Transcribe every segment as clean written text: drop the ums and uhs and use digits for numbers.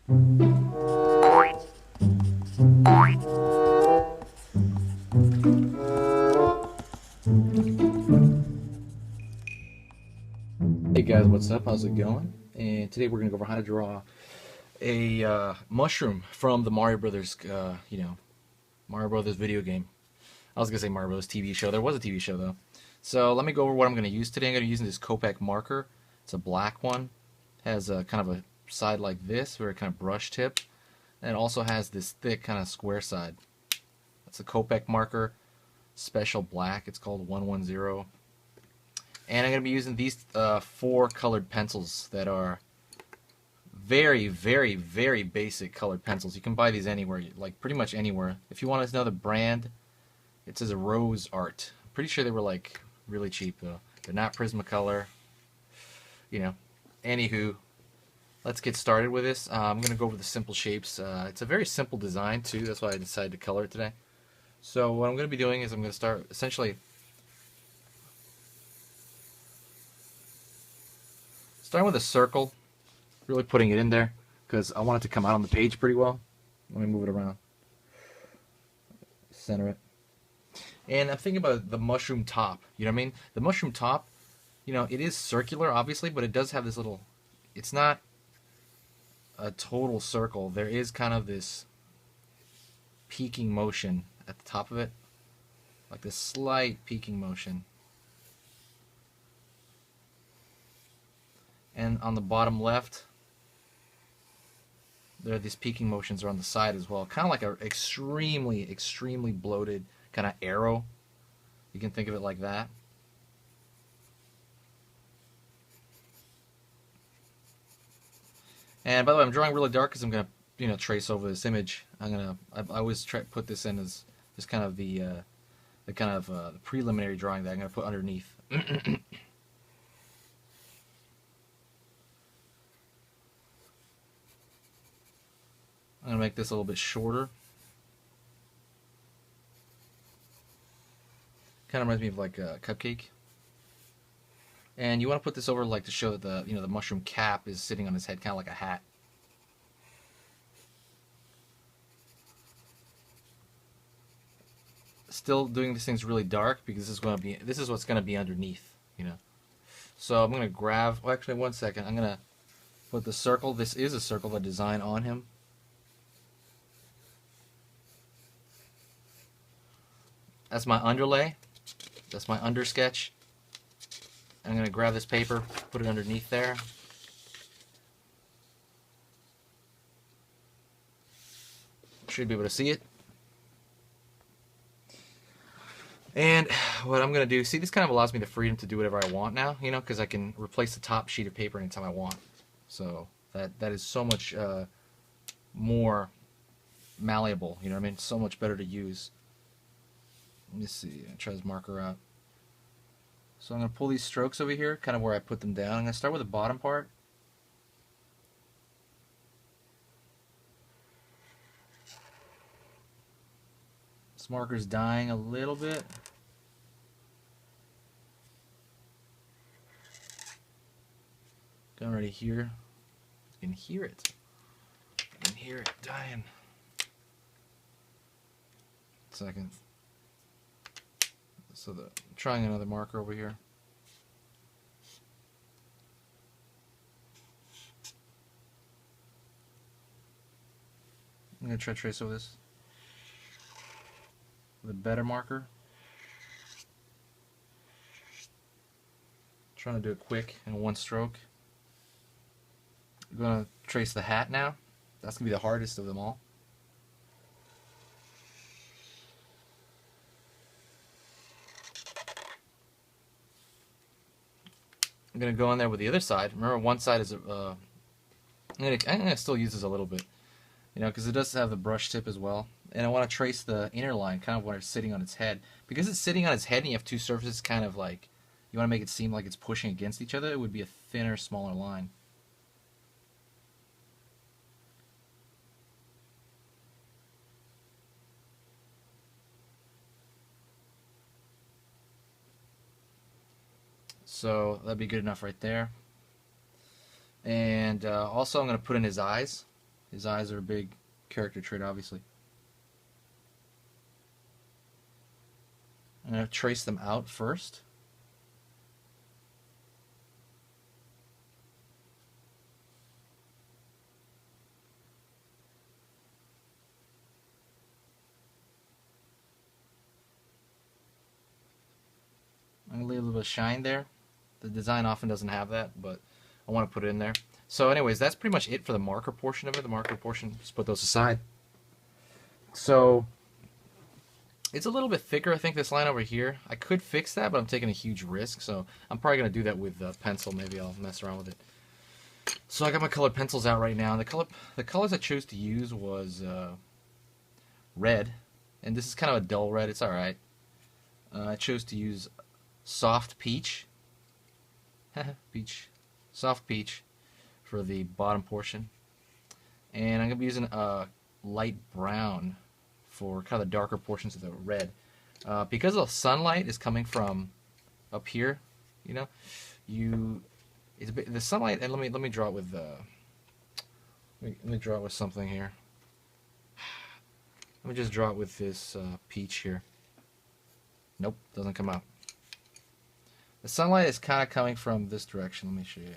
Hey guys, what's up? How's it going? And today we're gonna go over how to draw a mushroom from the Mario Brothers, Mario Brothers video game. I was gonna say Mario Brothers TV show. There was a TV show though. So let me go over what I'm gonna use today. I'm gonna be using this Copic marker. It's a black one. Has a kind of a side like this, very kind of brush tip, and it also has this thick kind of square side. It's a Copic marker, special black. It's called 110. And I'm going to be using these four colored pencils that are very, very, very basic colored pencils. You can buy these anywhere, like pretty much anywhere. If you want to know the brand, it says Rose Art. I'm pretty sure they were like really cheap though. They're not Prismacolor. You know. Anywho, let's get started with this. I'm going to go over the simple shapes. It's a very simple design too. That's why I decided to color it today. So what I'm going to be doing is I'm going to start essentially starting with a circle, really putting it in there because I want it to come out on the page pretty well. Let me move it around, center it. And I'm thinking about the mushroom top. You know what I mean? The mushroom top, it is circular, obviously, but it does have this little. It's not a total circle. There is kind of this peaking motion at the top of it, like this slight peaking motion. And on the bottom left, there are these peaking motions are on the side as well. Kind of like an extremely, extremely bloated kind of arrow. You can think of it like that. And by the way, I'm drawing really dark because I'm going to, trace over this image. I always try to put this in as just kind of the preliminary drawing that I'm going to put underneath. I'm going to make this a little bit shorter. Kind of reminds me of like a cupcake. And you want to put this over like to show that the mushroom cap is sitting on his head, kind of like a hat. Still doing these things really dark because this is what's going to be underneath, So I'm going to grab, well, actually, one second. I'm going to put the circle. This is a circle, the design on him. That's my underlay. That's my under sketch. I'm going to grab this paper, put it underneath there. Should be able to see it. And what I'm going to do, see, this kind of allows me the freedom to do whatever I want now, because I can replace the top sheet of paper anytime I want. So that is so much more malleable, you know what I mean? So much better to use. Let me see, try this marker out. So I'm going to pull these strokes over here, kind of where I put them down. I'm going to start with the bottom part. This marker's dying a little bit. Going right here. You can hear it. You can hear it dying. Second. So I'm trying another marker over here. I'm going to try to trace over this with a better marker. Trying to do it quick in one stroke. I'm going to trace the hat now. That's going to be the hardest of them all. I'm going to go in there with the other side. Remember, one side is I'm going to still use this a little bit, because it does have the brush tip as well. And I want to trace the inner line, kind of where it's sitting on its head. Because it's sitting on its head and you have two surfaces kind of like, you want to make it seem like it's pushing against each other, it would be a thinner, smaller line. So that'd be good enough right there. And also I'm going to put in his eyes. His eyes are a big character trait, obviously. I'm going to trace them out first. I'm going to leave a little bit of shine there. The design often doesn't have that, but I want to put it in there. So anyways, that's pretty much it for the marker portion of it. The marker portion, just put those aside. So it's a little bit thicker, I think, this line over here. I could fix that, but I'm taking a huge risk, so I'm probably going to do that with pencil. Maybe I'll mess around with it. So I got my colored pencils out right now. The colors I chose to use was red, and this is kind of a dull red. It's alright. I chose to use soft peach. Soft peach for the bottom portion. And I'm going to be using light brown for kind of the darker portions of the red. Because the sunlight is coming from up here, you know, the sunlight, and let me draw it with let me draw it with something here. Let me just draw it with this peach here. Nope, doesn't come out. The sunlight is kind of coming from this direction. Let me show you.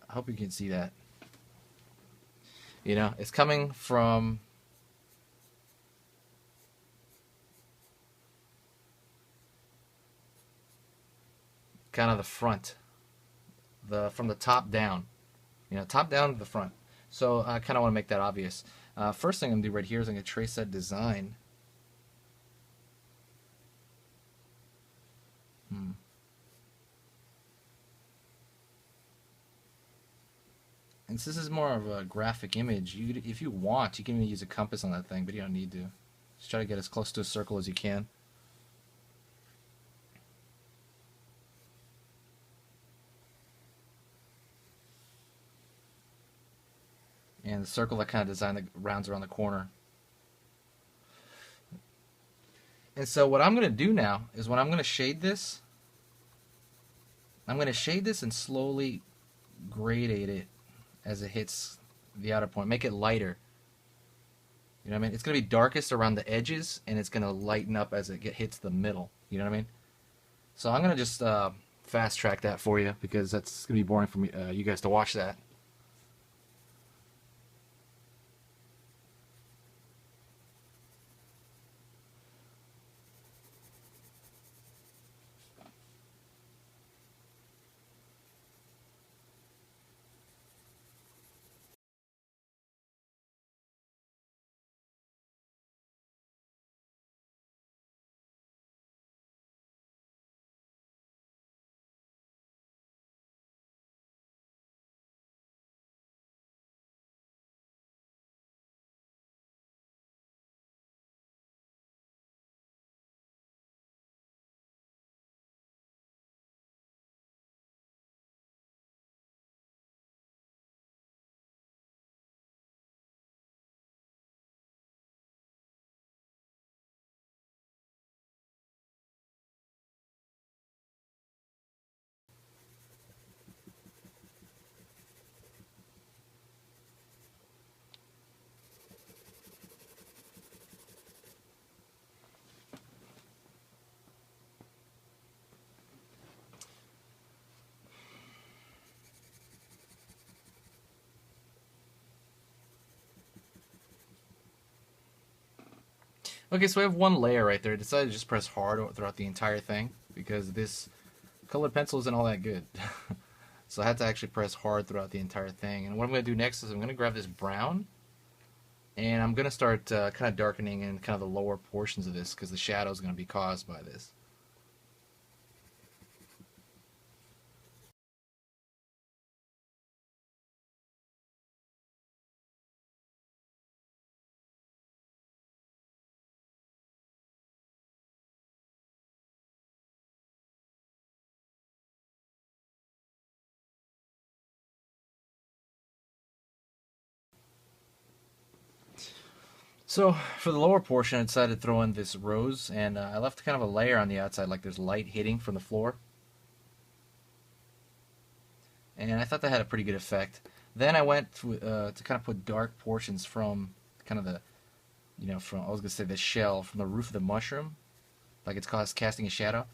I hope you can see that. You know, it's coming from kind of the front, from the top down. You know, top down to the front. So I kind of want to make that obvious. First thing I'm going to do right here is I'm going to trace that design. And since this is more of a graphic image, if you want, you can even use a compass on that thing, but you don't need to. Just try to get as close to a circle as you can. And the circle that kind of design that rounds around the corner. And so what I'm going to do now is when I'm going to shade this, I'm going to shade this and slowly gradate it as it hits the outer point. Make it lighter. You know what I mean? It's going to be darkest around the edges, and it's going to lighten up as it hits the middle. You know what I mean? So I'm going to just fast track that for you, because that's going to be boring for me, you guys to watch that. Okay, so I have one layer right there. I decided to just press hard throughout the entire thing, because this colored pencil isn't all that good. So I had to actually press hard throughout the entire thing. And what I'm going to do next is I'm going to grab this brown, and I'm going to start kind of darkening in kind of the lower portions of this, because the shadow is going to be caused by this. So for the lower portion, I decided to throw in this rose, and I left kind of a layer on the outside, like there's light hitting from the floor. and I thought that had a pretty good effect. Then I went to kind of put dark portions from kind of the, from, I was gonna say, the shell from the roof of the mushroom, like it's casting a shadow.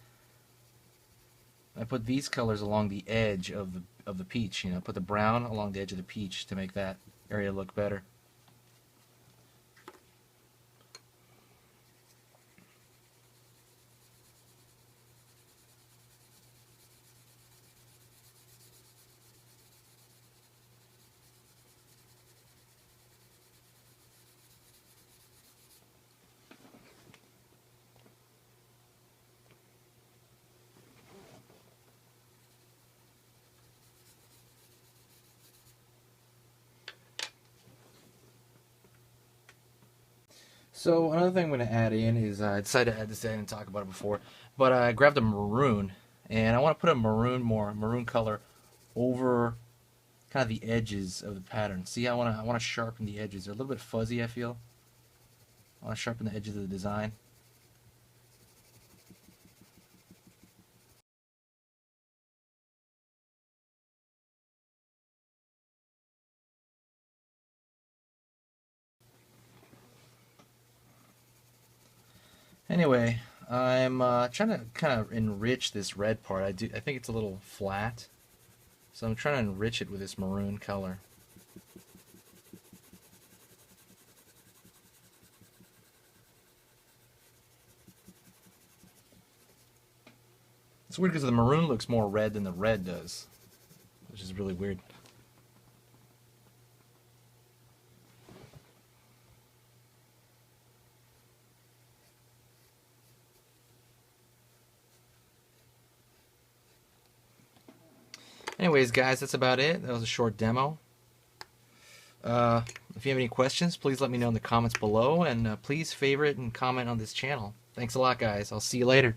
I put these colors along the edge of the peach. Put the brown along the edge of the peach to make that area look better. So another thing I'm going to add in is I decided to add this in and talk about it before, but I grabbed a maroon, and I want to put a maroon color over kind of the edges of the pattern. See, I want to sharpen the edges. They're a little bit fuzzy, I feel. I want to sharpen the edges of the design. Anyway, I'm trying to kind of enrich this red part. I think it's a little flat, so I'm trying to enrich it with this maroon color. It's weird because the maroon looks more red than the red does, which is really weird. Anyways, guys, that's about it. That was a short demo. If you have any questions, please let me know in the comments below, and please favorite and comment on this channel. Thanks a lot, guys. I'll see you later.